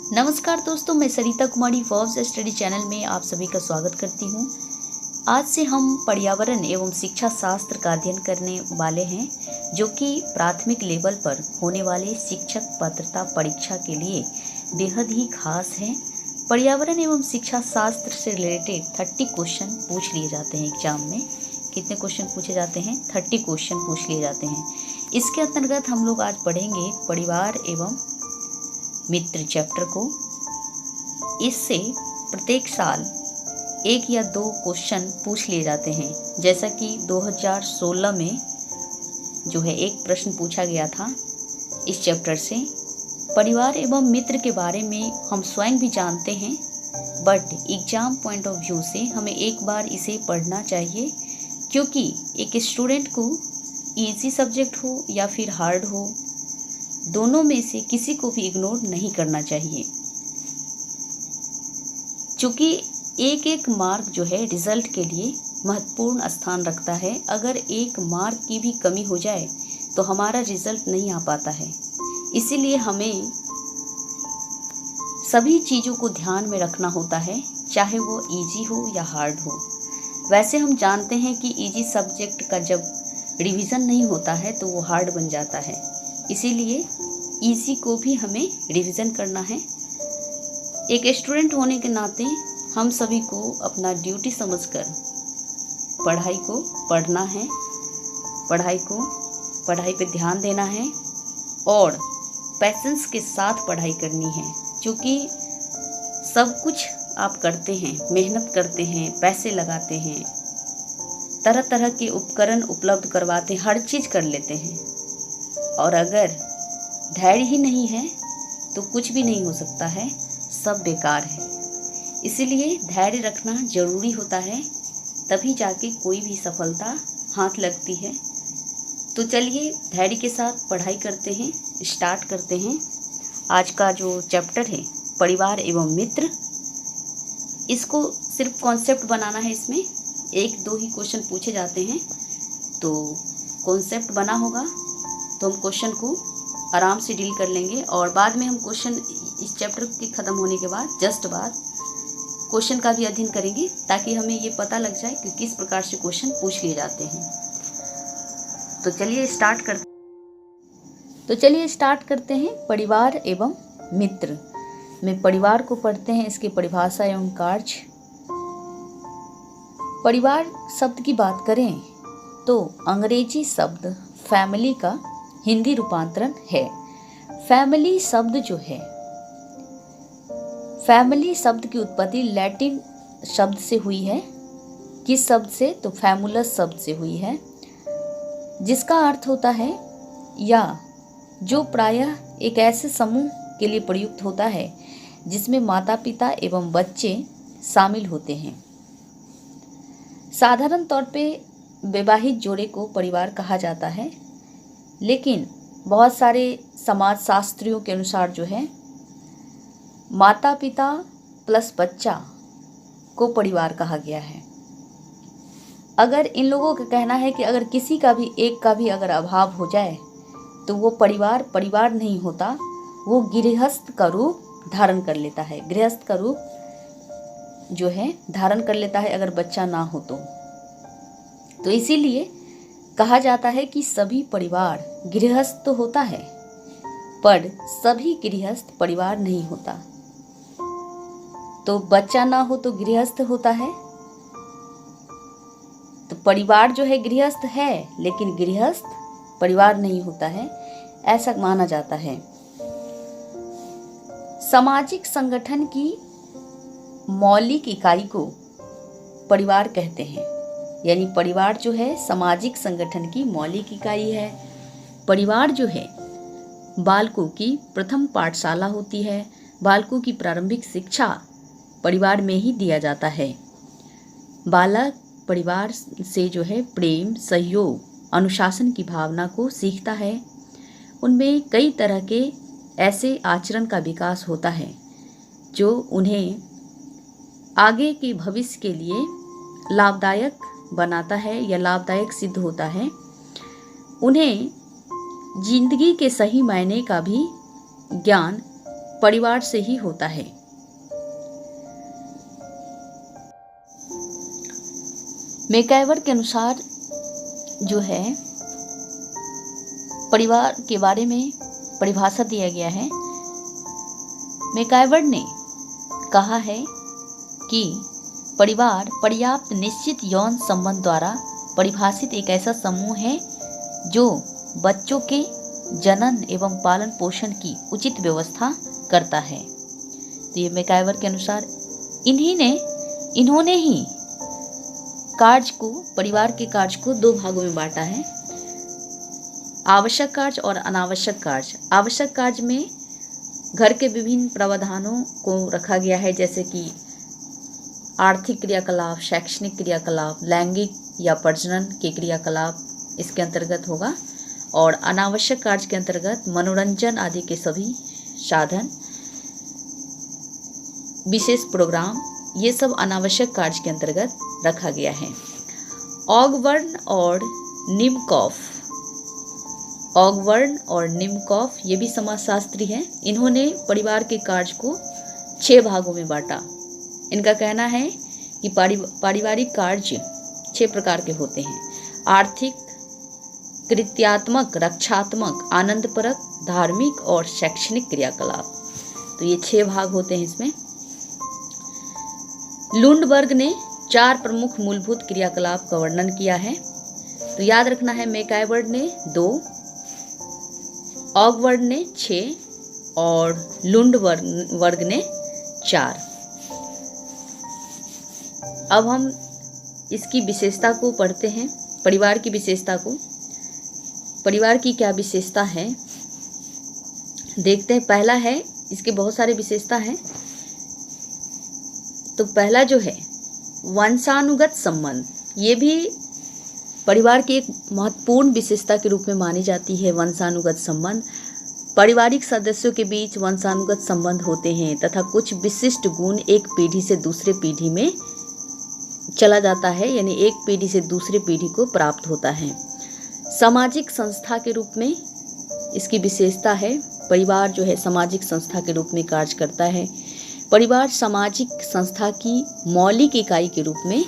नमस्कार दोस्तों, मैं Sarita Kumari verbs study channel में आप सभी का स्वागत करती हूँ। आज से हम पर्यावरण एवं शिक्षा शास्त्र का अध्ययन करने वाले हैं, जो कि प्राथमिक लेवल पर होने वाले शिक्षक पात्रता परीक्षा के लिए बेहद ही खास है। पर्यावरण एवं शिक्षा शास्त्र से रिलेटेड 30 क्वेश्चन पूछ लिए जाते हैं एग्जाम में। कितने क्वेश्चन पूछे जाते हैं? 30 क्वेश्चन पूछ लिए जाते हैं। इसके अंतर्गत हम लोग आज पढ़ेंगे परिवार एवं मित्र चैप्टर को। इससे प्रत्येक साल 1 या 2 क्वेश्चन पूछ लिए जाते हैं। जैसा कि 2016 में जो है एक प्रश्न पूछा गया था इस चैप्टर से। परिवार एवं मित्र के बारे में हम स्वयं भी जानते हैं, but exam point of view से हमें एक बार इसे पढ़ना चाहिए, क्योंकि एक स्टूडेंट को इजी सब्जेक्ट हो या फिर हार्ड हो, दोनों में से किसी को भी इग्नोर नहीं करना चाहिए, क्योंकि एक एक मार्क जो है रिजल्ट के लिए महत्वपूर्ण स्थान रखता है। अगर एक मार्क की भी कमी हो जाए तो हमारा रिजल्ट नहीं आ पाता है। इसीलिए हमें सभी चीज़ों को ध्यान में रखना होता है, चाहे वो इजी हो या हार्ड हो। वैसे हम जानते हैं कि इजी सब्जेक्ट का जब रिवीजन नहीं होता है तो वो हार्ड बन जाता है। इसीलिए इजी को भी हमें रिवीजन करना है। एक स्टूडेंट होने के नाते हम सभी को अपना ड्यूटी समझकर पढ़ाई को पढ़ना है, पढ़ाई पे ध्यान देना है और पैसेंस के साथ पढ़ाई करनी है। क्योंकि सब कुछ आप करते हैं, मेहनत करते हैं, पैसे लगाते हैं, तरह तरह के उपकरण उपलब्ध करवाते हैं, हर चीज़ कर लेते हैं, और अगर धैर्य ही नहीं है तो कुछ भी नहीं हो सकता है, सब बेकार है। इसीलिए धैर्य रखना ज़रूरी होता है, तभी जाके कोई भी सफलता हाथ लगती है। तो चलिए धैर्य के साथ पढ़ाई करते हैं, स्टार्ट करते हैं। आज का जो चैप्टर है परिवार एवं मित्र, इसको सिर्फ कॉन्सेप्ट बनाना है। इसमें 1-2 ही क्वेश्चन पूछे जाते हैं, तो कॉन्सेप्ट बना होगा तो हम क्वेश्चन को आराम से डील कर लेंगे, और बाद में हम क्वेश्चन इस चैप्टर के ख़त्म होने के बाद जस्ट बाद क्वेश्चन का भी अध्ययन करेंगे, ताकि हमें ये पता लग जाए कि किस प्रकार से क्वेश्चन पूछ लिए जाते हैं। तो चलिए स्टार्ट करते हैं परिवार एवं मित्र में। परिवार को पढ़ते हैं, इसकी परिभाषा एवं कार्य। परिवार शब्द की बात करें तो अंग्रेजी शब्द फैमिली का हिंदी रूपांतरण है। फैमिली शब्द जो है, फैमिली शब्द की उत्पत्ति लैटिन शब्द से हुई है। किस शब्द से? तो फैमुलस शब्द से हुई है, जिसका अर्थ होता है या जो प्रायः एक ऐसे समूह के लिए प्रयुक्त होता है जिसमें माता पिता एवं बच्चे शामिल होते हैं। साधारण तौर पे वैवाहिक जोड़े को परिवार कहा जाता है, लेकिन बहुत सारे समाजशास्त्रियों के अनुसार जो है, माता पिता प्लस बच्चा को परिवार कहा गया है। अगर इन लोगों का कहना है कि अगर किसी का भी एक का भी अगर अभाव हो जाए तो वो परिवार नहीं होता, वो गृहस्थ का रूप धारण कर लेता है। गृहस्थ का रूप जो है धारण कर लेता है अगर बच्चा ना हो तो इसीलिए कहा जाता है कि सभी परिवार गृहस्थ तो होता है, पर सभी गृहस्थ परिवार नहीं होता। तो बच्चा ना हो तो गृहस्थ होता है, तो परिवार जो है गृहस्थ है, लेकिन गृहस्थ परिवार नहीं होता है, ऐसा माना जाता है। सामाजिक संगठन की मौलिक इकाई को परिवार कहते हैं। यानी परिवार जो है सामाजिक संगठन की मौलिक इकाई है। परिवार जो है बालकों की प्रथम पाठशाला होती है। बालकों की प्रारंभिक शिक्षा परिवार में ही दिया जाता है। बालक परिवार से जो है प्रेम, सहयोग, अनुशासन की भावना को सीखता है। उनमें कई तरह के ऐसे आचरण का विकास होता है जो उन्हें आगे के भविष्य के लिए लाभदायक बनाता है या लाभदायक सिद्ध होता है। उन्हें जिंदगी के सही मायने का भी ज्ञान परिवार से ही होता है। मैकइवर के अनुसार जो है परिवार के बारे में परिभाषा दिया गया है। मैकइवर ने कहा है कि परिवार पर्याप्त निश्चित यौन संबंध द्वारा परिभाषित एक ऐसा समूह है जो बच्चों के जनन एवं पालन पोषण की उचित व्यवस्था करता है। तो ये मैकइवर के अनुसार इन्होंने ही कार्य को, परिवार के कार्य को दो भागों में बांटा है, आवश्यक कार्य और अनावश्यक कार्य। आवश्यक कार्य में घर के विभिन्न प्रावधानों को रखा गया है, जैसे कि आर्थिक क्रियाकलाप, शैक्षणिक क्रियाकलाप, लैंगिक या प्रजनन के क्रियाकलाप इसके अंतर्गत होगा। और अनावश्यक कार्य के अंतर्गत मनोरंजन आदि के सभी साधन, विशेष प्रोग्राम, ये सब अनावश्यक कार्य के अंतर्गत रखा गया है। ऑगबर्न और निमकॉफ ये भी समाजशास्त्री हैं। इन्होंने परिवार के कार्य को 6 भागों में बांटा। इनका कहना है कि पारिवारिक कार्य 6 प्रकार के होते हैं: आर्थिक, कृत्यात्मक, रक्षात्मक, आनंदपरक, धार्मिक और शैक्षणिक क्रियाकलाप। तो ये 6 भाग होते हैं इसमें। लुंडबर्ग ने 4 प्रमुख मूलभूत क्रियाकलाप का वर्णन किया है। तो याद रखना है, मैकइवर ने 2, ऑगबर्न ने 6 और लुंडबर्ग ने 4। अब हम इसकी विशेषता को पढ़ते हैं, परिवार की विशेषता को। परिवार की क्या विशेषता है देखते हैं। पहला है, इसके बहुत सारे विशेषता हैं। तो पहला जो है वंशानुगत संबंध, ये भी परिवार की एक महत्वपूर्ण विशेषता के रूप में मानी जाती है। वंशानुगत संबंध, पारिवारिक सदस्यों के बीच वंशानुगत संबंध होते हैं तथा कुछ विशिष्ट गुण एक पीढ़ी से दूसरे पीढ़ी में चला जाता है, यानी एक पीढ़ी से दूसरी पीढ़ी को प्राप्त होता है। सामाजिक संस्था के रूप में इसकी विशेषता है। परिवार जो है सामाजिक संस्था के रूप में कार्य करता है। परिवार सामाजिक संस्था की मौलिक इकाई के रूप में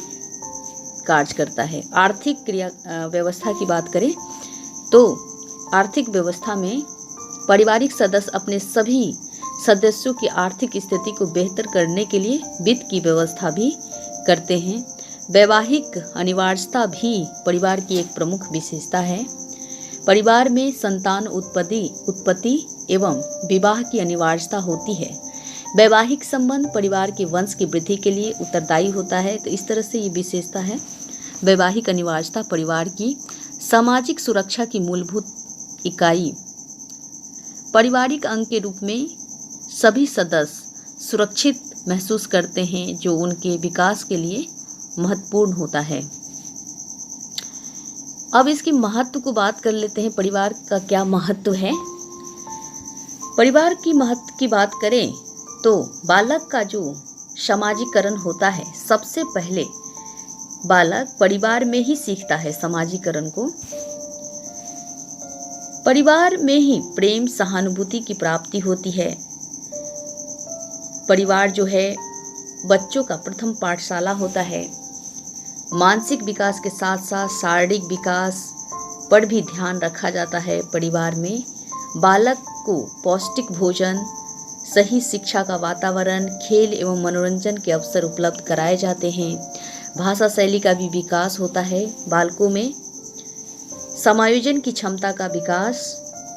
कार्य करता है। आर्थिक व्यवस्था की बात करें तो आर्थिक व्यवस्था में पारिवारिक सदस्य अपने सभी सदस्यों की आर्थिक स्थिति को बेहतर करने के लिए वित्त की व्यवस्था भी करते हैं। वैवाहिक अनिवार्यता भी परिवार की एक प्रमुख विशेषता है। परिवार में संतान उत्पत्ति एवं विवाह की अनिवार्यता होती है। वैवाहिक संबंध परिवार के वंश की वृद्धि के लिए उत्तरदायी होता है। तो इस तरह से ये विशेषता है। वैवाहिक अनिवार्यता परिवार की सामाजिक सुरक्षा की मूलभूत इकाई। पारिवारिक अंग के रूप में सभी सदस्य सुरक्षित महसूस करते हैं, जो उनके विकास के लिए महत्वपूर्ण होता है। अब इसके महत्व को बात कर लेते हैं। परिवार का क्या महत्व है? परिवार की महत्व की बात करें तो बालक का जो समाजीकरण होता है, सबसे पहले बालक परिवार में ही सीखता है समाजीकरण को। परिवार में ही प्रेम सहानुभूति की प्राप्ति होती है। परिवार जो है बच्चों का प्रथम पाठशाला होता है। मानसिक विकास के साथ साथ शारीरिक विकास पर भी ध्यान रखा जाता है। परिवार में बालक को पौष्टिक भोजन, सही शिक्षा का वातावरण, खेल एवं मनोरंजन के अवसर उपलब्ध कराए जाते हैं। भाषा शैली का भी विकास होता है। बालकों में समायोजन की क्षमता का विकास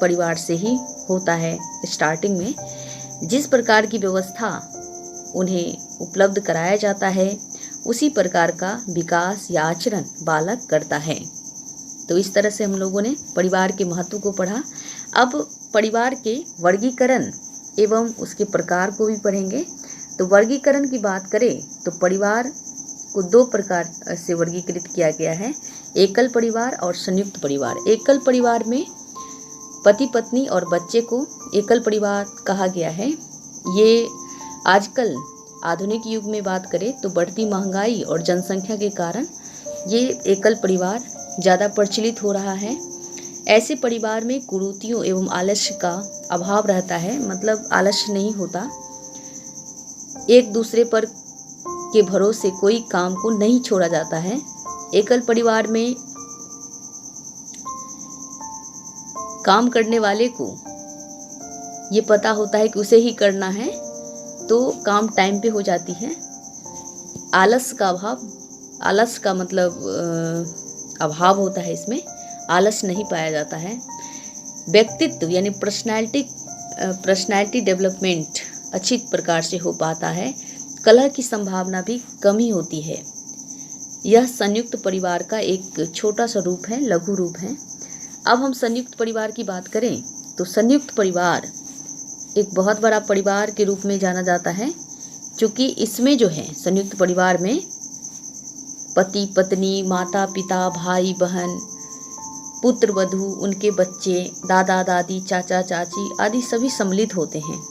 परिवार से ही होता है। स्टार्टिंग में जिस प्रकार की व्यवस्था उन्हें उपलब्ध कराया जाता है, उसी प्रकार का विकास या आचरण बालक करता है। तो इस तरह से हम लोगों ने परिवार के महत्व को पढ़ा। अब परिवार के वर्गीकरण एवं उसके प्रकार को भी पढ़ेंगे। तो वर्गीकरण की बात करें तो परिवार को 2 प्रकार से वर्गीकृत किया गया है, एकल परिवार और संयुक्त परिवार। एकल परिवार में पति पत्नी और बच्चे को एकल परिवार कहा गया है। ये आजकल आधुनिक युग में बात करें तो बढ़ती महंगाई और जनसंख्या के कारण ये एकल परिवार ज़्यादा प्रचलित हो रहा है। ऐसे परिवार में कुरीतियों एवं आलस्य का अभाव रहता है, मतलब आलस्य नहीं होता। एक दूसरे पर के भरोसे कोई काम को नहीं छोड़ा जाता है। एकल परिवार में काम करने वाले को ये पता होता है कि उसे ही करना है, तो काम टाइम पे हो जाती है। आलस्य का अभाव, आलस्य का मतलब अभाव होता है, इसमें आलस्य नहीं पाया जाता है। व्यक्तित्व यानी पर्सनैलिटी डेवलपमेंट अच्छी प्रकार से हो पाता है। कलह की संभावना भी कमी होती है। यह संयुक्त परिवार का एक छोटा सा रूप है, लघु रूप है। अब हम संयुक्त परिवार की बात करें तो संयुक्त परिवार एक बहुत बड़ा परिवार के रूप में जाना जाता है, क्योंकि इसमें जो है संयुक्त परिवार में पति पत्नी, माता पिता, भाई बहन, पुत्र वधू, उनके बच्चे, दादा दादी, चाचा चाची आदि सभी सम्मिलित होते हैं,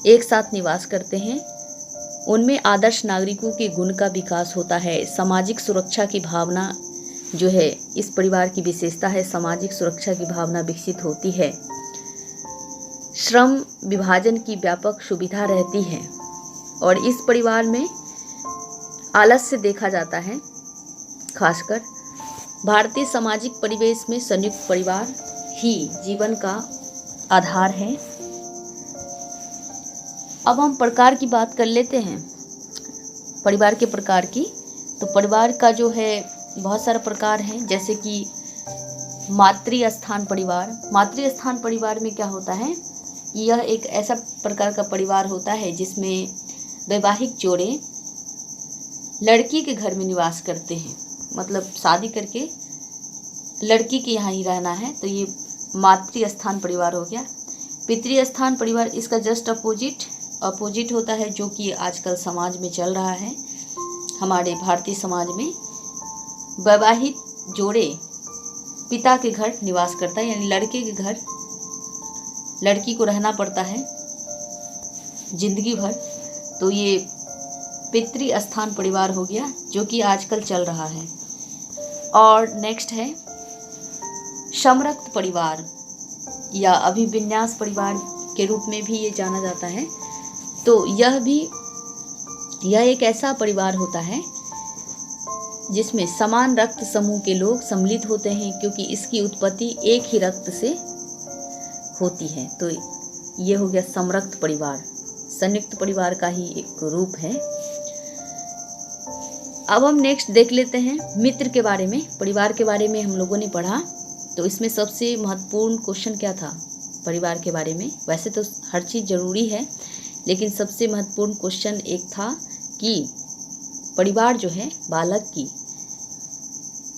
एक साथ निवास करते हैं। उनमें आदर्श नागरिकों के गुण का विकास होता है। सामाजिक सुरक्षा की भावना जो है इस परिवार की विशेषता है, सामाजिक सुरक्षा की भावना विकसित होती है। श्रम विभाजन की व्यापक सुविधा रहती है और इस परिवार में आलस्य देखा जाता है। खासकर भारतीय सामाजिक परिवेश में संयुक्त परिवार ही जीवन का आधार है। अब हम प्रकार की बात कर लेते हैं, परिवार के प्रकार की। तो परिवार का जो है बहुत सारा प्रकार है, जैसे कि मातृस्थान परिवार। मातृस्थान परिवार में क्या होता है, यह एक ऐसा प्रकार का परिवार होता है जिसमें वैवाहिक जोड़े लड़की के घर में निवास करते हैं, मतलब शादी करके लड़की के यहाँ ही रहना है, तो ये मातृस्थान परिवार हो गया। पितृस्थान परिवार इसका जस्ट अपोजिट होता है, जो कि आजकल समाज में चल रहा है। हमारे भारतीय समाज में वैवाहिक जोड़े पिता के घर निवास करता है, यानी लड़के के घर लड़की को रहना पड़ता है जिंदगी भर। तो ये पितृस्थान परिवार हो गया, जो कि आजकल चल रहा है। और नेक्स्ट है समरक्त परिवार या अभिविन्यास परिवार के रूप में भी ये जाना जाता है। तो यह एक ऐसा परिवार होता है जिसमें समान रक्त समूह के लोग सम्मिलित होते हैं, क्योंकि इसकी उत्पत्ति एक ही रक्त से होती है। तो ये हो गया समरक्त परिवार, संयुक्त परिवार का ही एक रूप है। अब हम नेक्स्ट देख लेते हैं मित्र के बारे में। परिवार के बारे में हम लोगों ने पढ़ा, तो इसमें सबसे महत्वपूर्ण क्वेश्चन क्या था परिवार के बारे में। वैसे तो हर चीज़ ज़रूरी है, लेकिन सबसे महत्वपूर्ण क्वेश्चन एक था कि परिवार जो है बालक की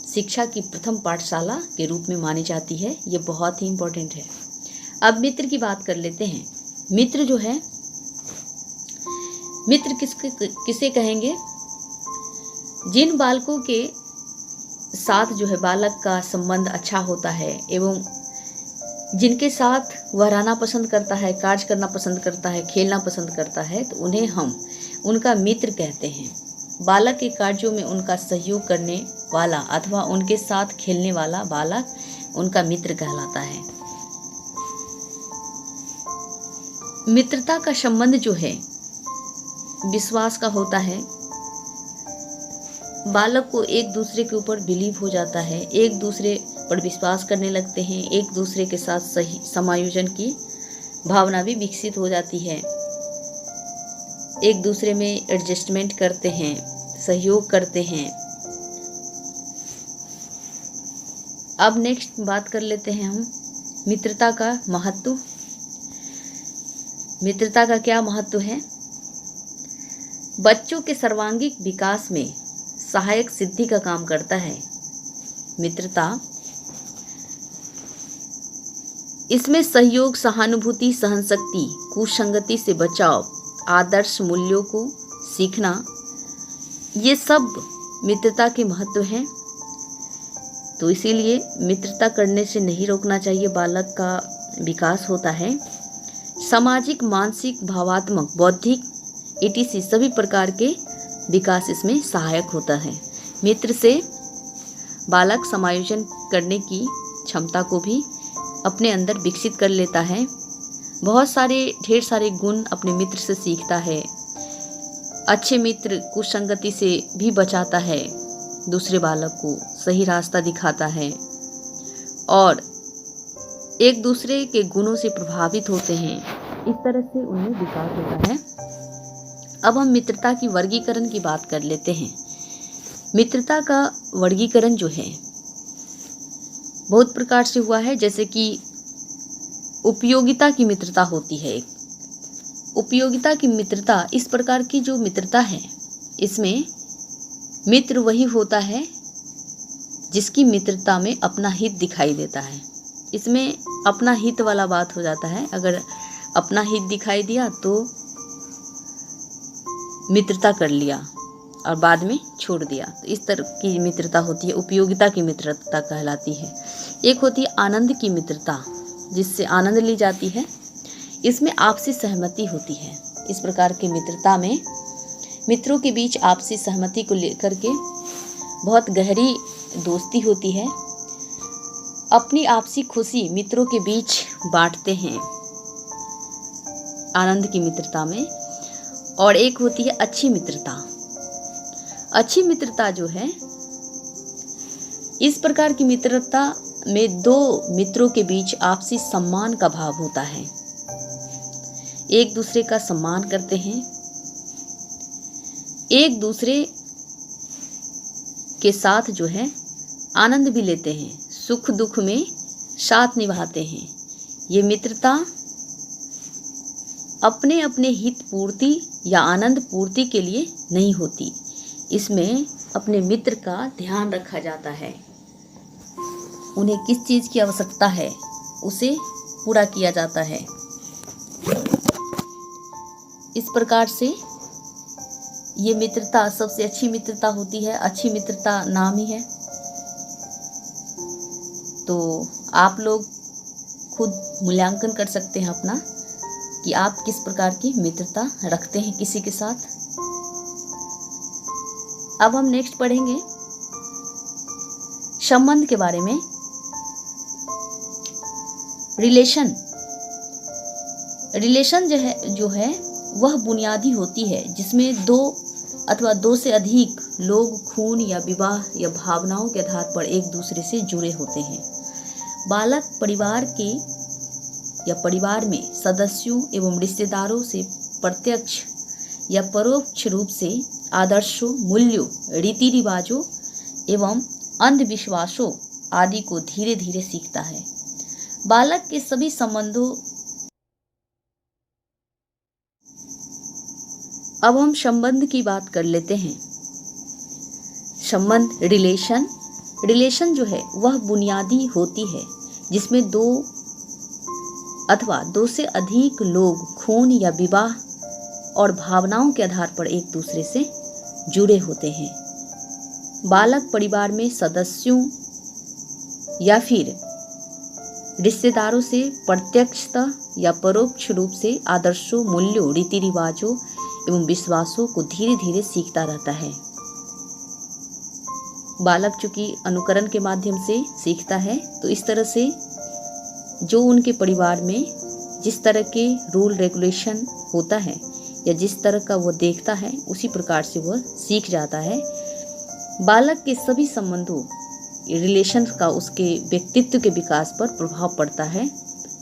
शिक्षा की प्रथम पाठशाला के रूप में मानी जाती है। ये बहुत ही इम्पोर्टेंट है। अब मित्र की बात कर लेते हैं। मित्र जो है, मित्र किसे कहेंगे, जिन बालकों के साथ जो है बालक का संबंध अच्छा होता है एवं जिनके साथ वह रहना पसंद करता है, कार्य करना पसंद करता है, खेलना पसंद करता है, तो उन्हें हम उनका मित्र कहते हैं। बालक के कार्यों में उनका सहयोग करने वाला अथवा उनके साथ खेलने वाला बालक उनका मित्र कहलाता है। मित्रता का संबंध जो है विश्वास का होता है। बालक को एक दूसरे के ऊपर बिलीव हो जाता है, एक दूसरे पर विश्वास करने लगते हैं, एक दूसरे के साथ सही समायोजन की भावना भी विकसित हो जाती है, एक दूसरे में एडजस्टमेंट करते हैं, सहयोग करते हैं। अब नेक्स्ट बात कर लेते हैं हम मित्रता का महत्व। मित्रता का क्या महत्व है? बच्चों के सर्वांगीण विकास में सहायक सिद्धि का काम करता है। मित्रता इसमें सहयोग, सहानुभूति, सहनशक्ति, कुसंगति से बचाव, आदर्श मूल्यों को सीखना, ये सब मित्रता के महत्व हैं। तो इसीलिए मित्रता करने से नहीं रोकना चाहिए, बालक का विकास होता है। सामाजिक, मानसिक, भावात्मक, बौद्धिक etc सभी प्रकार के विकास इसमें सहायक होता है। मित्र से बालक समायोजन करने की क्षमता को भी अपने अंदर विकसित कर लेता है। बहुत सारे ढेर सारे गुण अपने मित्र से सीखता है। अच्छे मित्र कुसंगति से भी बचाता है, दूसरे बालक को सही रास्ता दिखाता है और एक दूसरे के गुणों से प्रभावित होते हैं। इस तरह से उनमें विकास होता है। अब हम मित्रता की वर्गीकरण की बात कर लेते हैं। मित्रता का वर्गीकरण जो है बहुत प्रकार से हुआ है, जैसे कि उपयोगिता की मित्रता होती है। उपयोगिता की मित्रता इस प्रकार की जो मित्रता है, इसमें मित्र वही होता है जिसकी मित्रता में अपना हित दिखाई देता है। इसमें अपना हित वाला बात हो जाता है। अगर अपना हित दिखाई दिया तो मित्रता कर लिया और बाद में छोड़ दिया, तो इस तरह की मित्रता होती है, उपयोगिता की मित्रता कहलाती है। एक होती है आनंद की मित्रता, जिससे आनंद ली जाती है। इसमें आपसी सहमति होती है। इस प्रकार की मित्रता में मित्रों के बीच आपसी सहमति को लेकर के बहुत गहरी दोस्ती होती है। अपनी आपसी खुशी मित्रों के बीच बांटते हैं आनंद की मित्रता में। और एक होती है अच्छी मित्रता। अच्छी मित्रता जो है, इस प्रकार की मित्रता में दो मित्रों के बीच आपसी सम्मान का भाव होता है। एक दूसरे का सम्मान करते हैं, एक दूसरे के साथ जो है आनंद भी लेते हैं, सुख दुख में साथ निभाते हैं। ये मित्रता अपने अपने हित पूर्ति या आनंद पूर्ति के लिए नहीं होती। इसमें अपने मित्र का ध्यान रखा जाता है। उन्हें किस चीज़ की आवश्यकता है उसे पूरा किया जाता है। इस प्रकार से ये मित्रता सबसे अच्छी मित्रता होती है। अच्छी मित्रता नाम ही है। तो आप लोग खुद मूल्यांकन कर सकते हैं अपना कि आप किस प्रकार की मित्रता रखते हैं किसी के साथ। अब हम नेक्स्ट पढ़ेंगे संबंध के बारे में। रिलेशन जो है वह बुनियादी होती है जिसमें दो अथवा दो से अधिक लोग खून या विवाह या भावनाओं के आधार पर एक दूसरे से जुड़े होते हैं। बालक परिवार के या परिवार में सदस्यों एवं रिश्तेदारों से प्रत्यक्ष या परोक्ष रूप से आदर्शों, मूल्यों, रीति रिवाजों एवं अंधविश्वासों आदि को धीरे धीरे सीखता है। बालक के सभी संबंधों अब हम संबंध की बात कर लेते हैं। संबंध रिलेशन जो है वह बुनियादी होती है जिसमें दो अथवा दो से अधिक लोग खून या विवाह और भावनाओं के आधार पर एक दूसरे से जुड़े होते हैं। बालक परिवार में सदस्यों या फिर रिश्तेदारों से प्रत्यक्षतः या परोक्ष रूप से आदर्शों, मूल्यों, रीति रिवाजों एवं विश्वासों को धीरे धीरे सीखता रहता है। बालक चूंकि अनुकरण के माध्यम से सीखता है, तो इस तरह से जो उनके परिवार में जिस तरह के रूल रेगुलेशन होता है या जिस तरह का वो देखता है उसी प्रकार से वह सीख जाता है। बालक के सभी संबंधों रिलेशन का उसके व्यक्तित्व के विकास पर प्रभाव पड़ता है,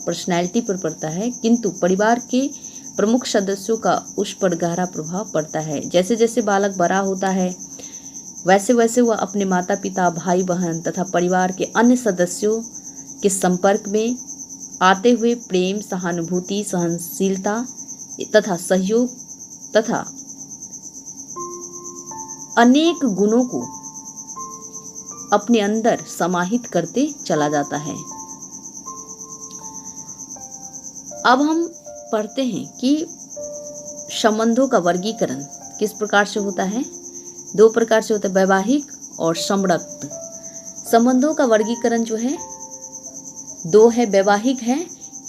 पर्सनैलिटी पर पड़ता है, किंतु परिवार के प्रमुख सदस्यों का उस पर गहरा प्रभाव पड़ता है। जैसे जैसे बालक बड़ा होता है वैसे वैसे वह अपने माता पिता, भाई बहन तथा परिवार के अन्य सदस्यों के संपर्क में आते हुए प्रेम, सहानुभूति, सहनशीलता तथा सहयोग तथा अनेक गुणों को अपने अंदर समाहित करते चला जाता है। अब हम पढ़ते हैं कि संबंधों का वर्गीकरण किस प्रकार से होता है। दो प्रकार से होता है, वैवाहिक और संरक्त। संबंधों का वर्गीकरण जो है दो है। वैवाहिक है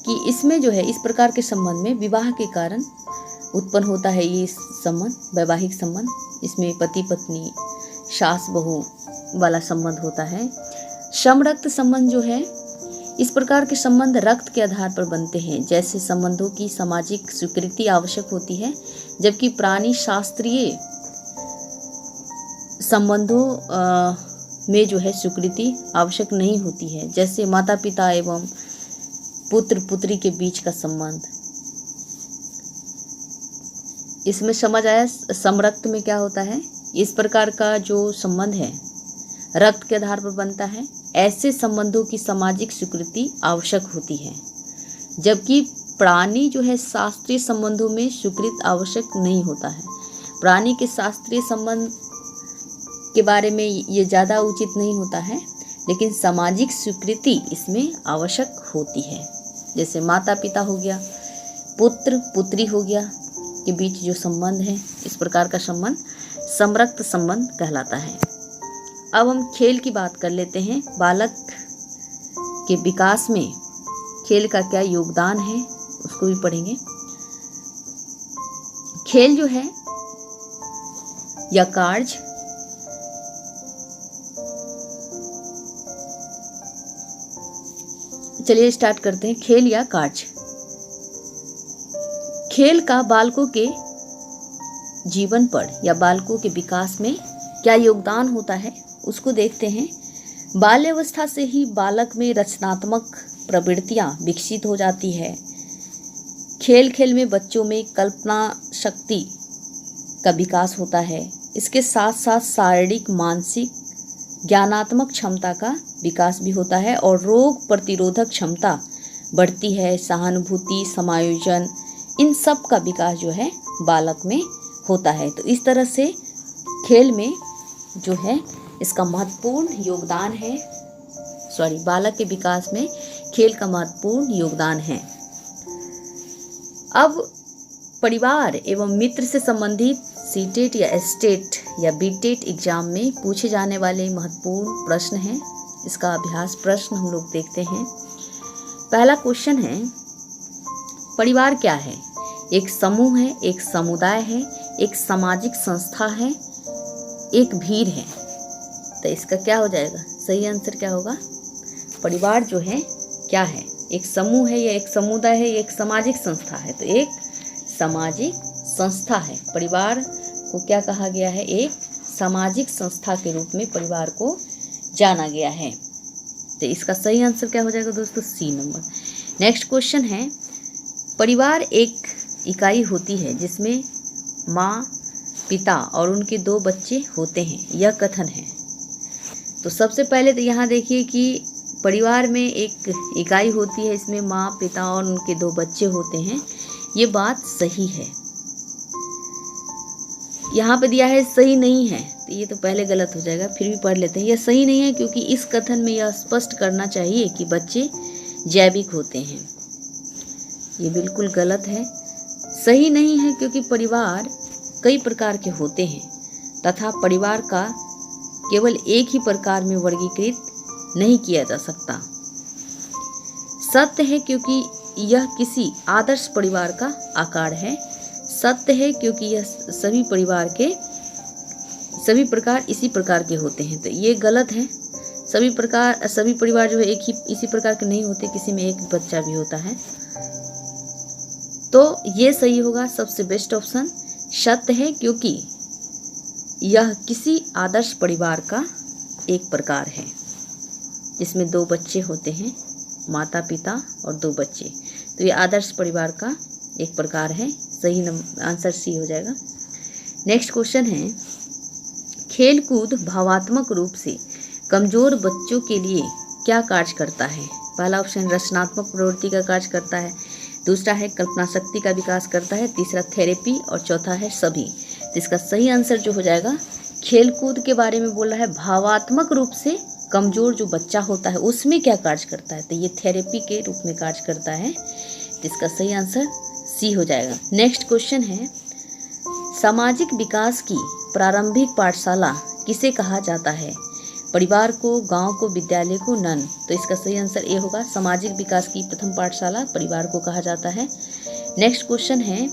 कि इसमें जो है इस प्रकार के संबंध में विवाह के कारण उत्पन्न होता है ये संबंध, वैवाहिक संबंध। इसमें पति पत्नी, सास बहू वाला संबंध होता है। संरक्त संबंध जो है इस प्रकार के संबंध रक्त के आधार पर बनते हैं। जैसे संबंधों की सामाजिक स्वीकृति आवश्यक होती है, जबकि प्राणी शास्त्रीय संबंधों में जो है स्वीकृति आवश्यक नहीं होती है। जैसे माता पिता एवं पुत्र पुत्री के बीच का संबंध। इसमें समझ आया समरक्त में क्या होता है। इस प्रकार का जो संबंध है रक्त के आधार पर बनता है। ऐसे संबंधों की सामाजिक स्वीकृति आवश्यक होती है, जबकि प्राणी जो है शास्त्रीय संबंधों में स्वीकृत आवश्यक नहीं होता है। प्राणी के शास्त्रीय संबंध के बारे में ये ज़्यादा उचित नहीं होता है, लेकिन सामाजिक स्वीकृति इसमें आवश्यक होती है। जैसे माता पिता हो गया, पुत्र पुत्री हो गया के बीच जो संबंध है, इस प्रकार का संबंध समरक्त संबंध कहलाता है। अब हम खेल की बात कर लेते हैं। बालक के विकास में खेल का क्या योगदान है उसको भी पढ़ेंगे। खेल जो है या कार्य चलिए स्टार्ट करते हैं। खेल या कार्य। खेल का बालकों के जीवन पर या बालकों के विकास में क्या योगदान होता है उसको देखते हैं। बाल्यावस्था से ही बालक में रचनात्मक प्रवृत्तियां विकसित हो जाती है। खेल खेल में बच्चों में कल्पना शक्ति का विकास होता है। इसके साथ साथ शारीरिक मानसिक ज्ञानात्मक क्षमता का विकास भी होता है और रोग प्रतिरोधक क्षमता बढ़ती है। सहानुभूति समायोजन इन सब का विकास जो है बालक में होता है। तो इस तरह से खेल में जो है इसका महत्वपूर्ण योगदान है। बालक के विकास में खेल का महत्वपूर्ण योगदान है। अब परिवार एवं मित्र से संबंधित सीटेट या एस्टेट या बीटेट एग्जाम में पूछे जाने वाले महत्वपूर्ण प्रश्न हैं। इसका अभ्यास प्रश्न हम लोग देखते हैं। पहला क्वेश्चन है, परिवार क्या है? एक समूह है, एक समुदाय है, एक सामाजिक संस्था है, एक भीड़ है। तो इसका क्या हो जाएगा? सही आंसर क्या होगा? परिवार जो है क्या है? एक समूह है या एक समुदाय है या एक सामाजिक संस्था है? तो एक सामाजिक संस्था है। परिवार को क्या कहा गया है? एक सामाजिक संस्था के रूप में परिवार को जाना गया है। तो इसका सही आंसर क्या हो जाएगा दोस्तों? सी नंबर। नेक्स्ट क्वेश्चन है, परिवार एक इकाई होती है जिसमें माँ पिता और उनके 2 बच्चे होते हैं, यह कथन है। तो सबसे पहले तो यहाँ देखिए कि परिवार में एक इकाई होती है, इसमें माँ पिता और उनके 2 बच्चे होते हैं, ये बात सही है। यहाँ पे दिया है सही नहीं है, तो ये तो पहले गलत हो जाएगा, फिर भी पढ़ लेते हैं। यह सही नहीं है क्योंकि इस कथन में यह स्पष्ट करना चाहिए कि बच्चे जैविक होते हैं। ये बिल्कुल गलत है। सही नहीं है क्योंकि परिवार कई प्रकार के होते हैं तथा परिवार का केवल एक ही प्रकार में वर्गीकृत नहीं किया जा सकता। सत्य है क्योंकि यह किसी आदर्श परिवार का आकार है। सत्य है क्योंकि यह सभी प्रकार इसी प्रकार के होते हैं। तो ये गलत है। सभी परिवार जो है एक ही इसी प्रकार के नहीं होते, किसी में एक बच्चा भी होता है। तो ये सही होगा, सबसे बेस्ट ऑप्शन सत्य है क्योंकि यह किसी आदर्श परिवार का एक प्रकार है जिसमें 2 बच्चे होते हैं, माता पिता और 2 बच्चे। तो ये आदर्श परिवार का एक प्रकार है। सही आंसर सी हो जाएगा। नेक्स्ट क्वेश्चन है, खेल कूद भावात्मक रूप से कमजोर बच्चों के लिए क्या कार्य करता है? पहला ऑप्शन रचनात्मक प्रवृत्ति का कार्य करता है, दूसरा है कल्पना शक्ति का विकास करता है, तीसरा थेरेपी और चौथा है सभी। तो इसका सही आंसर जो हो जाएगा, खेल कूद के बारे में बोल रहा है, भावात्मक रूप से कमजोर जो बच्चा होता है उसमें क्या कार्य करता है? तो ये थेरेपी के रूप में कार्य करता है। तो इसका सही आंसर सी हो जाएगा। नेक्स्ट क्वेश्चन है, सामाजिक विकास की प्रारंभिक पाठशाला किसे कहा जाता है? परिवार को, गांव को, विद्यालय को, नन। तो इसका सही आंसर ए होगा। सामाजिक विकास की प्रथम पाठशाला परिवार को कहा जाता है। नेक्स्ट क्वेश्चन है,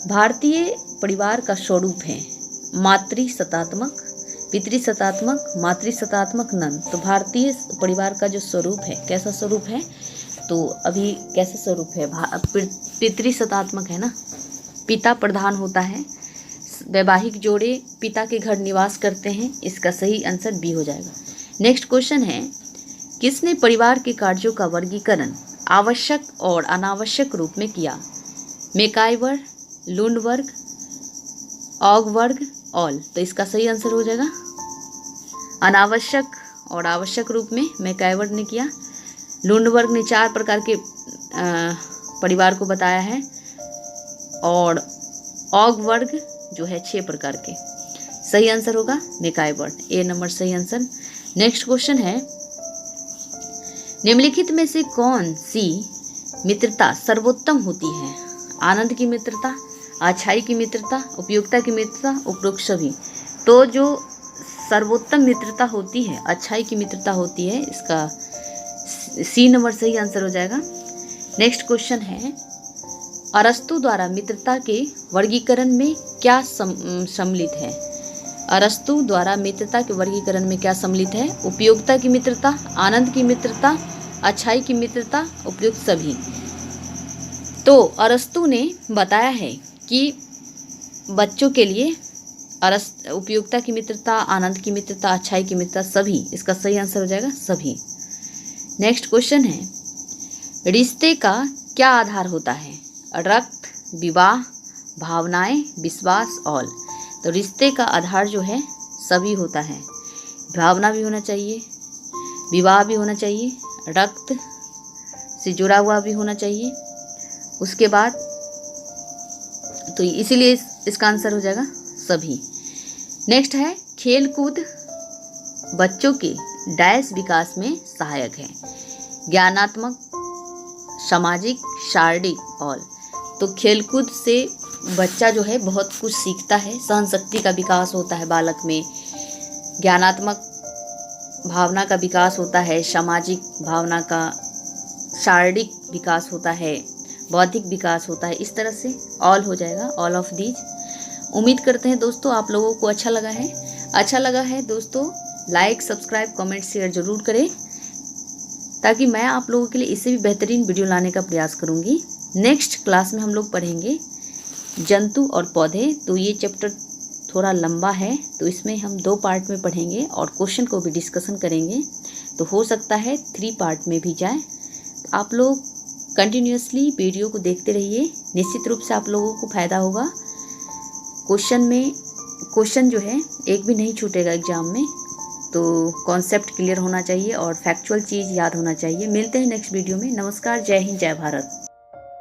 भारतीय परिवार का स्वरूप है मातृसत्तात्मक, पितृसत्तात्मक, मातृसत्तात्मक, नन। तो भारतीय परिवार का जो स्वरूप है, कैसा स्वरूप है, तो अभी कैसा स्वरूप है, पितृसत्तात्मक है ना, पिता प्रधान होता है, वैवाहिक जोड़े पिता के घर निवास करते हैं। इसका सही आंसर बी हो जाएगा। नेक्स्ट क्वेश्चन है, किसने परिवार के कार्यों का वर्गीकरण आवश्यक और अनावश्यक रूप में किया? MacIver, Lundberg, Ogburn, all. तो इसका सही आंसर हो जाएगा अनावश्यक और आवश्यक रूप में मैकाइवर ने किया। लुंडबर्ग ने 4 प्रकार के परिवार को बताया है और ऑगबर्ग जो है 6 प्रकार के। सही आंसर होगा मैकाइवर, ए नंबर सही आंसर। नेक्स्ट क्वेश्चन है, निम्नलिखित में से कौन सी मित्रता सर्वोत्तम होती है? आनंद की मित्रता, अच्छाई की मित्रता, उपयोगिता की मित्रता, उपरोक्त सभी। तो जो सर्वोत्तम मित्रता होती है, अच्छाई की मित्रता होती है, इसका सी नंबर सही आंसर हो जाएगा। नेक्स्ट क्वेश्चन है, अरस्तु द्वारा मित्रता के वर्गीकरण में क्या सम्मिलित है? अरस्तु द्वारा मित्रता के वर्गीकरण में क्या सम्मिलित है? उपयोगिता की मित्रता, आनंद की मित्रता, अच्छाई की मित्रता, उपयुक्त सभी। तो अरस्तु ने बताया है कि बच्चों के लिए उपयोगिता की मित्रता, आनंद की मित्रता, अच्छाई की मित्रता, सभी। इसका सही आंसर हो जाएगा सभी। नेक्स्ट क्वेश्चन है, रिश्ते का क्या आधार होता है? रक्त, विवाह, भावनाएं, विश्वास, ऑल। तो रिश्ते का आधार जो है सभी होता है। भावना भी होना चाहिए, विवाह भी होना चाहिए, रक्त से जुड़ा हुआ भी होना चाहिए। उसके बाद तो इसीलिए इसका आंसर हो जाएगा सभी। नेक्स्ट है, खेल कूद बच्चों के डैश विकास में सहायक है? ज्ञानात्मक, सामाजिक, शारीरिक, ऑल। तो खेलकूद से बच्चा जो है बहुत कुछ सीखता है, सहन शक्ति का विकास होता है बालक में, ज्ञानात्मक भावना का विकास होता है, सामाजिक भावना का, शारीरिक विकास होता है, बौद्धिक विकास होता है। इस तरह से ऑल हो जाएगा, ऑल ऑफ दीज। उम्मीद करते हैं दोस्तों आप लोगों को अच्छा लगा है दोस्तों। लाइक, सब्सक्राइब, कमेंट, शेयर जरूर करें ताकि मैं आप लोगों के लिए इससे भी बेहतरीन वीडियो लाने का प्रयास करूंगी। नेक्स्ट क्लास में हम लोग पढ़ेंगे जंतु और पौधे। तो ये चैप्टर थोड़ा लंबा है, तो इसमें हम 2 पार्ट में पढ़ेंगे और क्वेश्चन को भी डिस्कशन करेंगे। तो हो सकता है 3 पार्ट में भी जाए। आप लोग कंटिन्यूअसली वीडियो को देखते रहिए, निश्चित रूप से आप लोगों को फ़ायदा होगा। क्वेश्चन जो है एक भी नहीं छूटेगा एग्जाम में। तो कॉन्सेप्ट क्लियर होना चाहिए और फैक्चुअल चीज़ याद होना चाहिए। मिलते हैं नेक्स्ट वीडियो में। नमस्कार, जय हिंद, जय भारत।